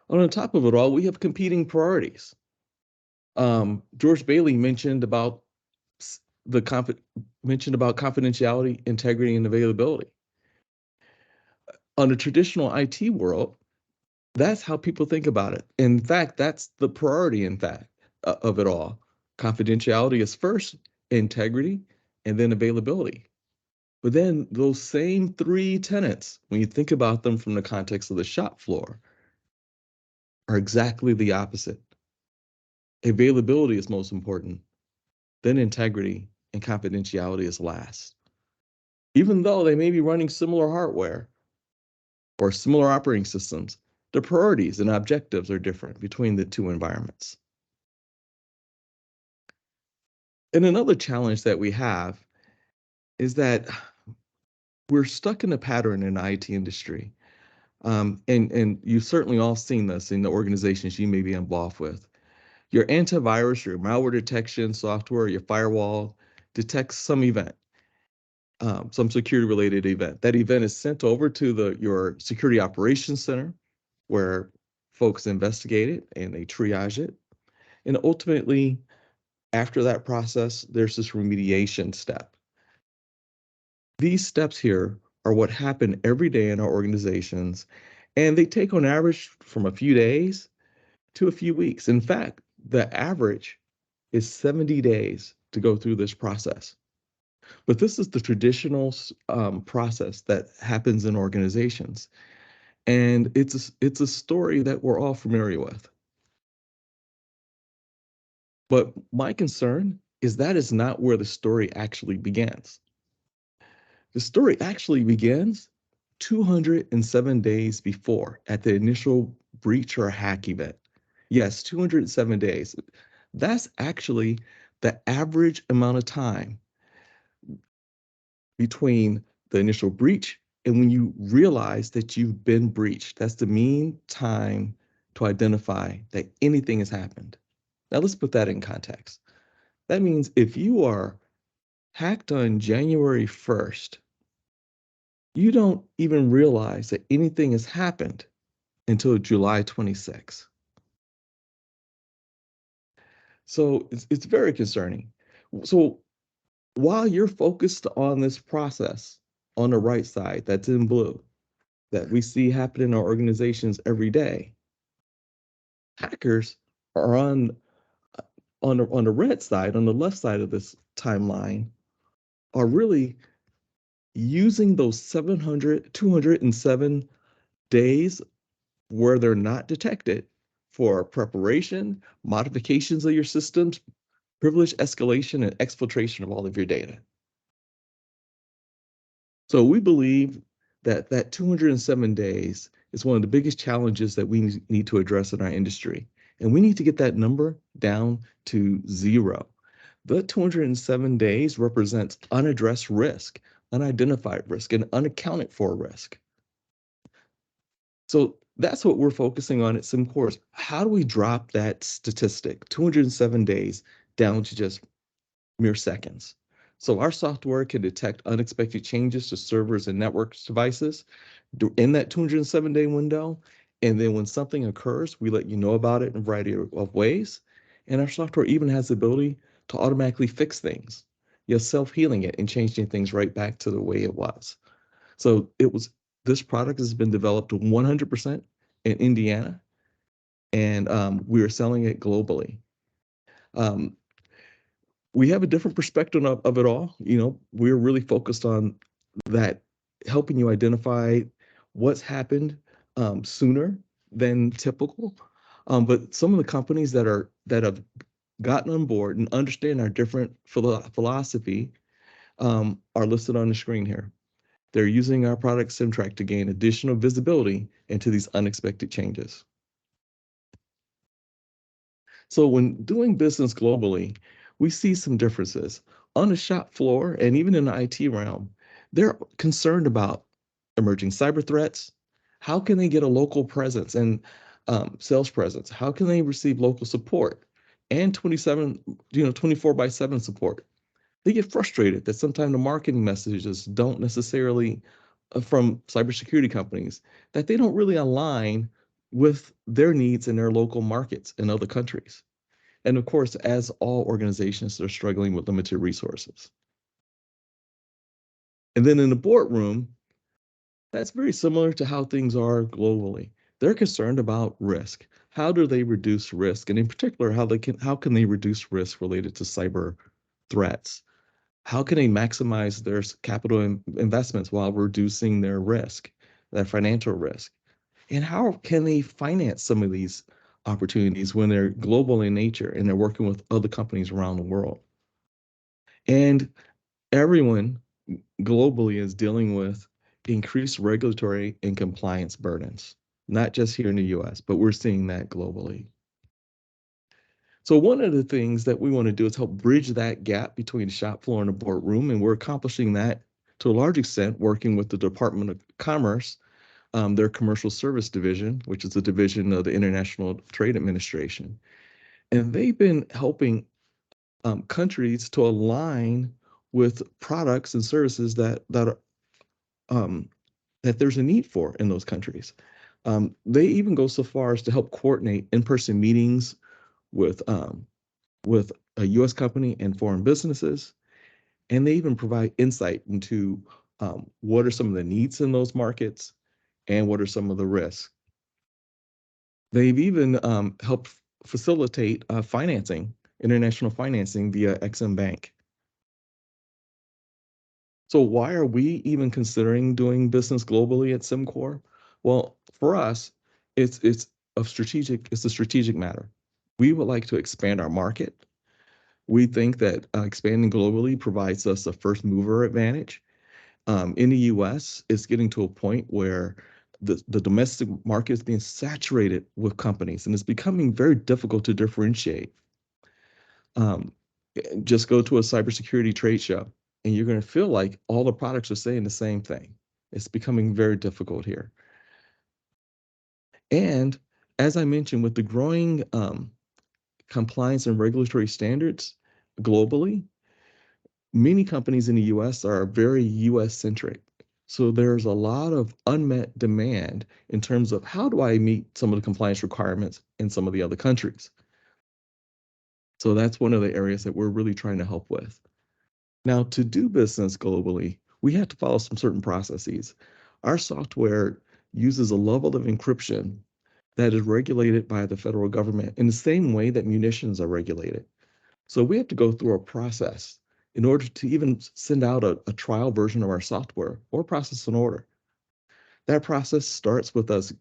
On top of it all, we have competing priorities. George Bailey mentioned about confidentiality, integrity, and availability. On the traditional IT world, that's how people think about it. In fact, that's the priority, of it all. Confidentiality is first, integrity, and then availability. But then those same three tenets, when you think about them from the context of the shop floor, are exactly the opposite. Availability is most important, then integrity and confidentiality is last. Even though they may be running similar hardware or similar operating systems, the priorities and objectives are different between the two environments. And another challenge that we have is that we're stuck in a pattern in the IT industry. And you've certainly all seen this in the organizations you may be involved with. Your antivirus, your malware detection software, your firewall detects some event, some security-related event. That event is sent over to your security operations center, where folks investigate it and they triage it. And ultimately, after that process, there's this remediation step. These steps here are what happen every day in our organizations, and they take on average from a few days to a few weeks. In fact, the average is 70 days to go through this process. But this is the traditional process that happens in organizations. And it's a story that we're all familiar with. But my concern is that is not where the story actually begins. The story actually begins 207 days before, at the initial breach or hack event. Yes, 207 days. That's actually the average amount of time between the initial breach and when you realize that you've been breached. That's the mean time to identify that anything has happened. Now let's put that in context. That means if you are hacked on January 1st, you don't even realize that anything has happened until July 26. So it's very concerning. So while you're focused on this process on the right side, that's in blue, that we see happen in our organizations every day, hackers are on the red side, on the left side of this timeline, are really using those 207 days where they're not detected for preparation, modifications of your systems, privilege escalation, and exfiltration of all of your data. So we believe that that 207 days is one of the biggest challenges that we need to address in our industry. And we need to get that number down to 0. The 207 days represents unaddressed risk, unidentified risk, and unaccounted for risk. So that's what we're focusing on at SimCore. How do we drop that statistic, 207 days, down to just mere seconds? So our software can detect unexpected changes to servers and network devices in that 207-day window. And then when something occurs, we let you know about it in a variety of ways. And our software even has the ability to automatically fix things, self-healing it and changing things right back to the way it was. So this product has been developed 100% in Indiana, and we are selling it globally. We have a different perspective of it all. We're really focused on that, helping you identify what's happened sooner than typical. But some of the companies that have gotten on board and understand our different philosophy are listed on the screen here. They're using our product SimTrack to gain additional visibility into these unexpected changes. So when doing business globally, we see some differences. On the shop floor and even in the IT realm, they're concerned about emerging cyber threats. How can they get a local presence and sales presence? How can they receive local support and 24/7 support? They get frustrated that sometimes the marketing messages don't necessarily from cybersecurity companies, that they don't really align with their needs in their local markets in other countries. And of course, as all organizations, they're struggling with limited resources. And then in the boardroom, that's very similar to how things are globally. They're concerned about risk. How do they reduce risk? And in particular, how can they reduce risk related to cyber threats? How can they maximize their capital investments while reducing their risk, their financial risk? And how can they finance some of these opportunities when they're global in nature and they're working with other companies around the world? And everyone globally is dealing with increased regulatory and compliance burdens, not just here in the US, but we're seeing that globally. So one of the things that we want to do is help bridge that gap between the shop floor and the boardroom, and we're accomplishing that to a large extent working with the Department of Commerce, their commercial service division, which is a division of the International Trade Administration. And they've been helping countries to align with products and services that there's a need for in those countries. They even go so far as to help coordinate in-person meetings with a U.S. company and foreign businesses, and they even provide insight into what are some of the needs in those markets and what are some of the risks. They've even helped facilitate financing, international financing via Exim Bank. So why are we even considering doing business globally at SimCore? Well, for us, it's a strategic matter. We would like to expand our market. We think that expanding globally provides us a first mover advantage. In the US, it's getting to a point where the domestic market is being saturated with companies, and it's becoming very difficult to differentiate. Just go to a cybersecurity trade show, and you're going to feel like all the products are saying the same thing. It's becoming very difficult here. And as I mentioned, with the growing compliance and regulatory standards globally, many companies in the US are very US centric. So there's a lot of unmet demand in terms of how do I meet some of the compliance requirements in some of the other countries. So that's one of the areas that we're really trying to help with. Now, to do business globally, we have to follow some certain processes. Our software uses a level of encryption that is regulated by the federal government in the same way that munitions are regulated. So we have to go through a process in order to even send out a trial version of our software or process an order. That process starts with us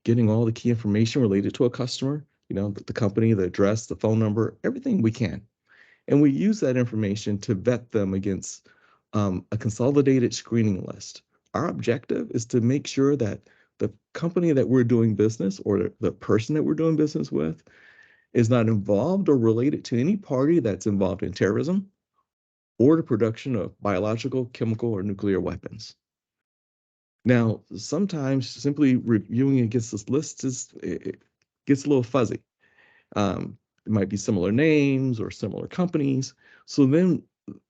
getting all the key information related to a customer, the company, the address, the phone number, everything we can. And we use that information to vet them against a consolidated screening list. Our objective is to make sure that the company that we're doing business or the person that we're doing business with is not involved or related to any party that's involved in terrorism or the production of biological, chemical, or nuclear weapons. Now, sometimes simply reviewing against this list it gets a little fuzzy. It might be similar names or similar companies. So then,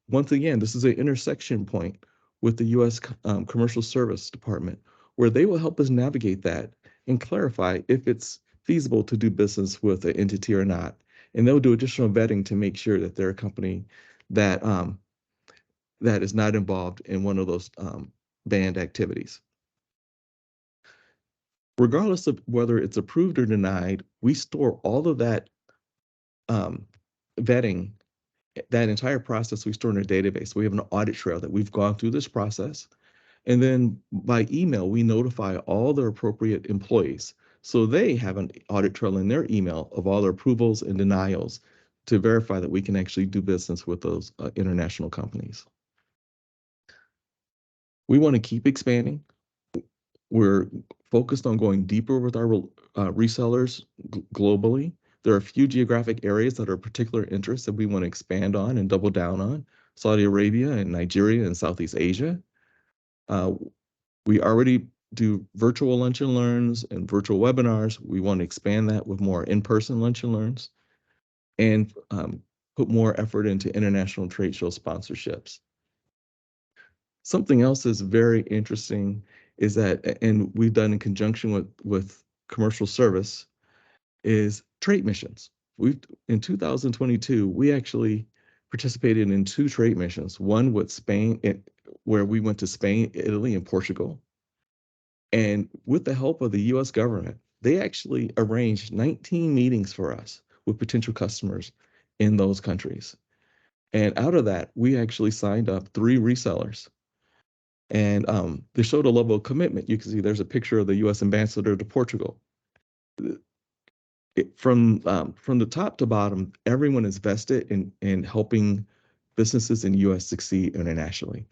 once again, this is an intersection point with the U.S. Commercial Service Department, where they will help us navigate that and clarify if it's feasible to do business with an entity or not. And they'll do additional vetting to make sure that they're a company that that is not involved in one of those banned activities. Regardless of whether it's approved or denied, we store all of that vetting, that entire process we store in a database. We have an audit trail that we've gone through this process. And then by email, we notify all their appropriate employees. So they have an audit trail in their email of all their approvals and denials to verify that we can actually do business with those international companies. We want to keep expanding. We're focused on going deeper with our resellers globally. There are a few geographic areas that are of particular interest that we want to expand on and double down on: Saudi Arabia and Nigeria and Southeast Asia. We already do virtual lunch and learns and virtual webinars. We want to expand that with more in-person lunch and learns and put more effort into international trade show sponsorships. Something else that's very interesting is that, and we've done in conjunction with commercial service, is trade missions. In 2022, we actually participated in 2 trade missions, one with Spain, where we went to Spain, Italy, and Portugal. And with the help of the US government, they actually arranged 19 meetings for us with potential customers in those countries. And out of that, we actually signed up 3 resellers. And they showed a level of commitment. You can see there's a picture of the US ambassador to Portugal. From the top to bottom, everyone is vested in helping businesses in US succeed internationally.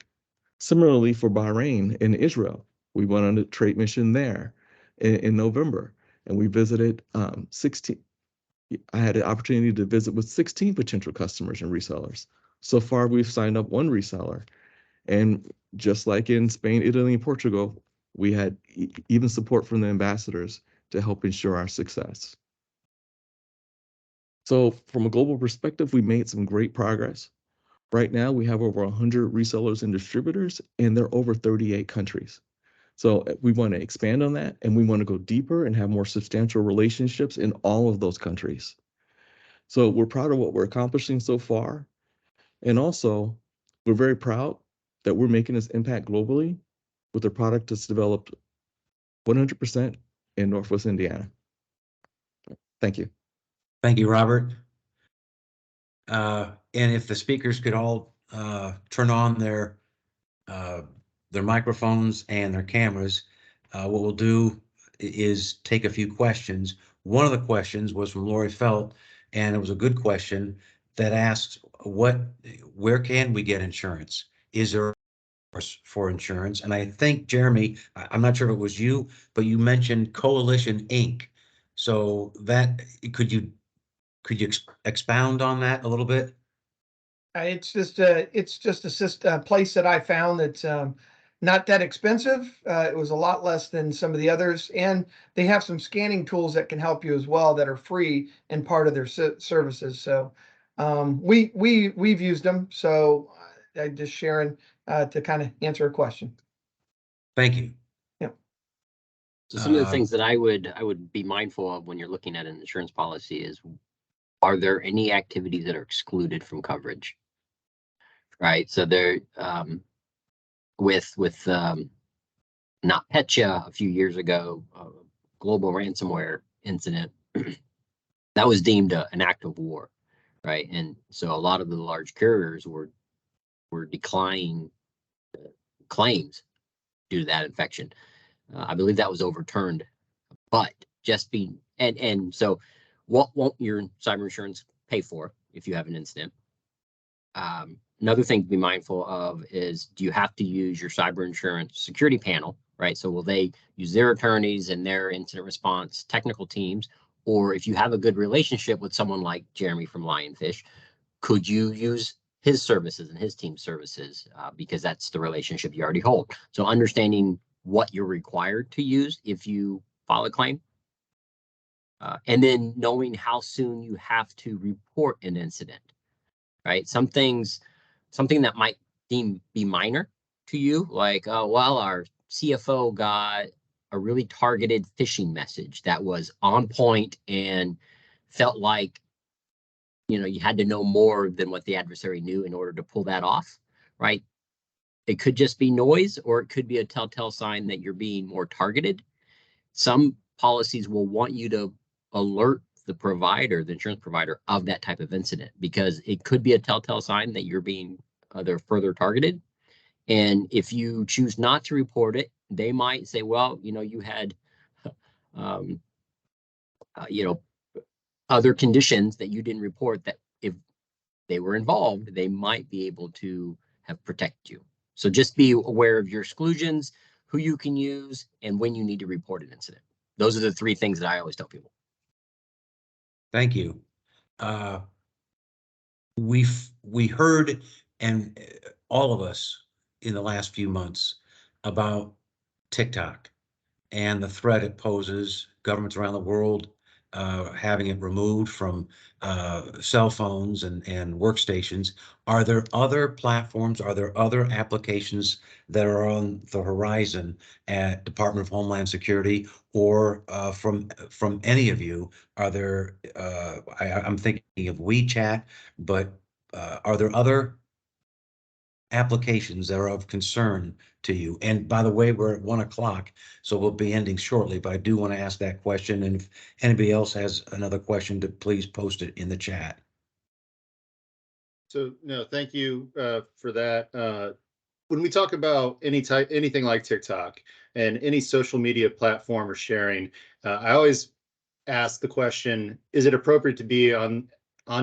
Similarly, for Bahrain and Israel, we went on a trade mission there in November, and we visited 16. I had an opportunity to visit with 16 potential customers and resellers. So far, we've signed up 1 reseller. And just like in Spain, Italy, and Portugal, we had even support from the ambassadors to help ensure our success. So from a global perspective, we made some great progress. Right now, we have over 100 resellers and distributors, and they're over 38 countries. So we want to expand on that, and we want to go deeper and have more substantial relationships in all of those countries. So we're proud of what we're accomplishing so far. And also, we're very proud that we're making this impact globally with a product that's developed 100% in Northwest Indiana. Thank you. Thank you, Robert. And if the speakers could all turn on their microphones and their cameras, what we'll do is take a few questions. One of the questions was from Lori Felt, and it was a good question that asked, where can we get insurance? Is there for insurance? And I think, Jeremy, I'm not sure if it was you, but you mentioned Coalition Inc. So that could you expound on that a little bit? It's just a place that I found that's not that expensive. It was a lot less than some of the others, and they have some scanning tools that can help you as well that are free and part of their services. So we've used them. So I just sharing to kind of answer a question. Thank you. So some of the things that I would be mindful of when you're looking at an insurance policy is, are there any activities that are excluded from coverage? Right. So there, with NotPetya a few years ago, global ransomware incident, that was deemed an act of war, right? And so a lot of the large carriers were declining claims due to that infection. I believe that was overturned, but just being and so what won't your cyber insurance pay for if you have an incident? Another thing to be mindful of is, do you have to use your cyber insurance security panel, right? So will they use their attorneys and their incident response technical teams? Or if you have a good relationship with someone like Jeremy from Lionfish, could you use his services and his team's services, because that's the relationship you already hold. So understanding what you're required to use if you file a claim, and then knowing how soon you have to report an incident, right? Something that might be minor to you, like, oh, well, our CFO got a really targeted phishing message that was on point and felt like, you had to know more than what the adversary knew in order to pull that off, right? It could just be noise, or it could be a telltale sign that you're being more targeted. Some policies will want you to alert the provider, the insurance provider, of that type of incident, because it could be a telltale sign that you're being they're further targeted. And if you choose not to report it, they might say, well, you had, other conditions that you didn't report that if they were involved, they might be able to have protect you. So just be aware of your exclusions, who you can use, and when you need to report an incident. Those are the three things that I always tell people. Thank you. We heard, and all of us in the last few months, about TikTok and the threat it poses. Governments around the world having it removed from cell phones and workstations. Are there other platforms? Are there other applications that are on the horizon at Department of Homeland Security, or from any of you? Are there? I'm thinking of WeChat, but are there other applications that are of concern to you? And by the way, we're at 1 o'clock, so we'll be ending shortly, but I do want to ask that question. And if anybody else has another question, to please post it in the chat. So no, thank you for that. When we talk about anything like TikTok and any social media platform or sharing, I always ask the question, is it appropriate to be on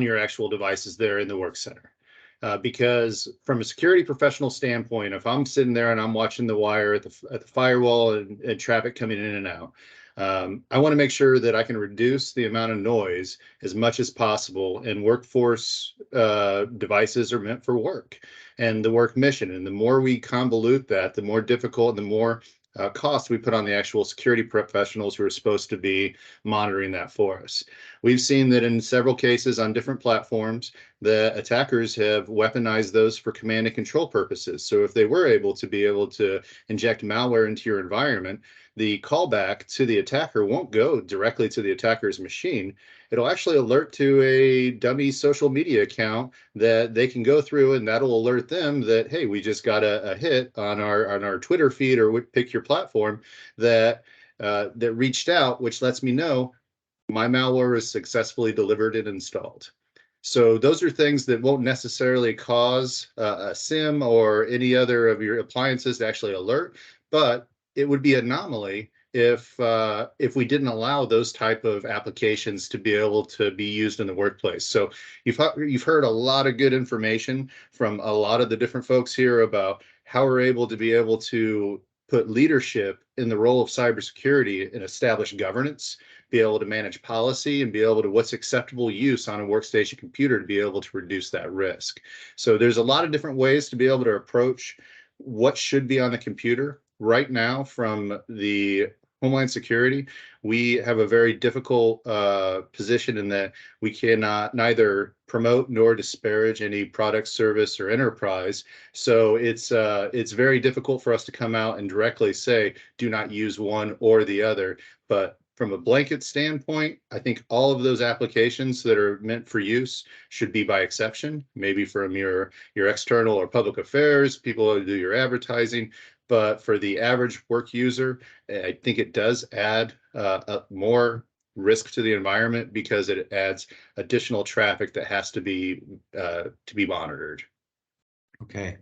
your actual devices there in the work center? Because from a security professional standpoint, if I'm sitting there and I'm watching the wire at the firewall and traffic coming in and out, I want to make sure that I can reduce the amount of noise as much as possible. And workforce devices are meant for work and the work mission. And the more we convolute that, the more difficult and the more cost we put on the actual security professionals who are supposed to be monitoring that for us. We've seen that in several cases on different platforms, the attackers have weaponized those for command and control purposes. So if they were able to inject malware into your environment, the callback to the attacker won't go directly to the attacker's machine. It'll actually alert to a dummy social media account that they can go through, and that'll alert them that, hey, we just got a hit on our Twitter feed, or pick your platform, that reached out, which lets me know my malware is successfully delivered and installed. So those are things that won't necessarily cause a SIM or any other of your appliances to actually alert, but it would be an anomaly if we didn't allow those type of applications to be able to be used in the workplace. So you've heard a lot of good information from a lot of the different folks here about how we're able to put leadership in the role of cybersecurity and establish governance, be able to manage policy, and be able to what's acceptable use on a workstation computer to be able to reduce that risk. So there's a lot of different ways to be able to approach what should be on the computer. Right now, from the Homeland Security, we have a very difficult position in that we cannot neither promote nor disparage any product, service, or enterprise. So it's very difficult for us to come out and directly say, do not use one or the other. But from a blanket standpoint, I think all of those applications that are meant for use should be by exception, maybe from your external or public affairs, people who do your advertising. But for the average work user, I think it does add more risk to the environment because it adds additional traffic that has to be monitored. Okay.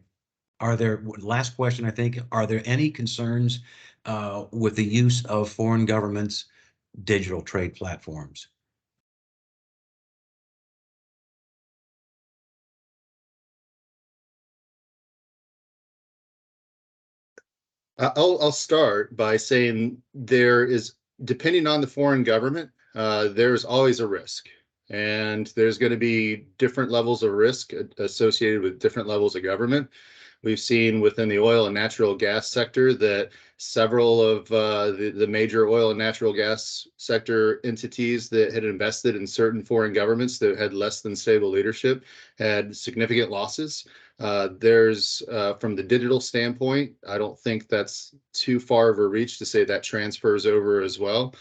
Last question, I think, are there any concerns with the use of foreign governments' digital trade platforms? I'll start by saying there is, depending on the foreign government, there's always a risk. And there's going to be different levels of risk associated with different levels of government. We've seen within the oil and natural gas sector that several of the major oil and natural gas sector entities that had invested in certain foreign governments that had less than stable leadership had significant losses. There's from the digital standpoint, I don't think that's too far of a reach to say that transfers over as well.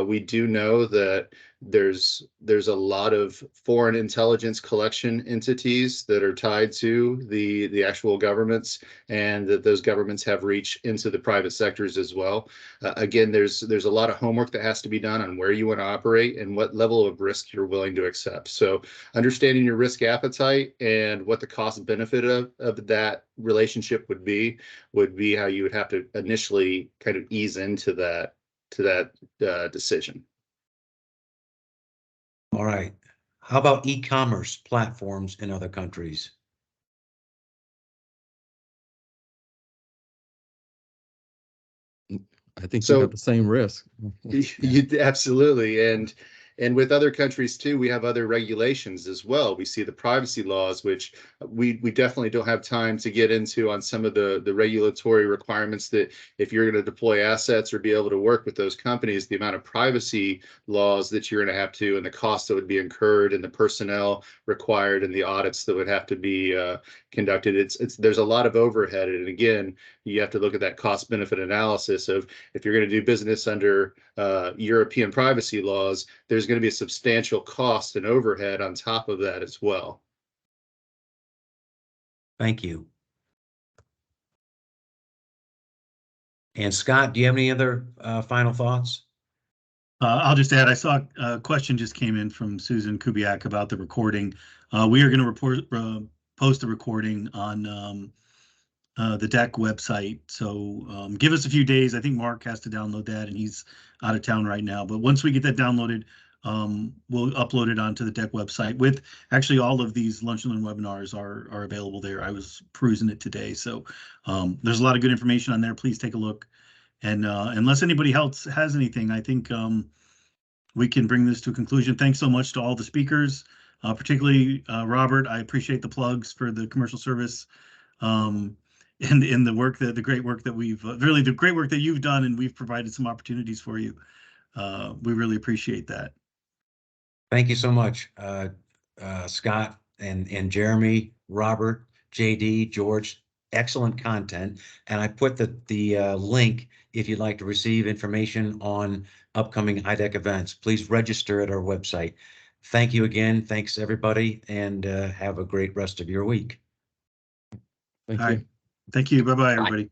We do know that there's a lot of foreign intelligence collection entities that are tied to the actual governments, and that those governments have reach into the private sectors as well. Again, there's a lot of homework that has to be done on where you want to operate and what level of risk you're willing to accept. So understanding your risk appetite and what the cost benefit of that relationship would be how you would have to initially kind of ease into that decision. All right. How about e-commerce platforms in other countries? I think So- you have the same risk. You absolutely, and with other countries too, we have other regulations as well. We see the privacy laws, which we definitely don't have time to get into on some of the regulatory requirements that if you're going to deploy assets or be able to work with those companies, the amount of privacy laws that you're going to have to, and the cost that would be incurred, and the personnel required, and the audits that would have to be conducted. There's a lot of overhead, and again, you have to look at that cost benefit analysis of if you're going to do business under European privacy laws, there's going to be a substantial cost and overhead on top of that as well. Thank you. And Scott, do you have any other final thoughts? I'll just add, I saw a question just came in from Susan Kubiak about the recording. We are going to post the recording on the DEC website. So give us a few days. I think Mark has to download that and he's out of town right now. But once we get that downloaded, we'll upload it onto the DEC website with actually all of these Lunch and Learn webinars are available there. I was perusing it today. So there's a lot of good information on there. Please take a look. And unless anybody else has anything, I think we can bring this to a conclusion. Thanks so much to all the speakers, particularly Robert. I appreciate the plugs for the commercial service. And in the work the great work that we've really the great work that you've done, and we've provided some opportunities for you. We really appreciate that. Thank you so much, Scott and Jeremy, Robert, JD, George. Excellent content, and I put the link if you'd like to receive information on upcoming IDEC events. Please register at our website. Thank you again. Thanks everybody, and have a great rest of your week. Thank you. Thank you. Bye-bye, Bye. everybody.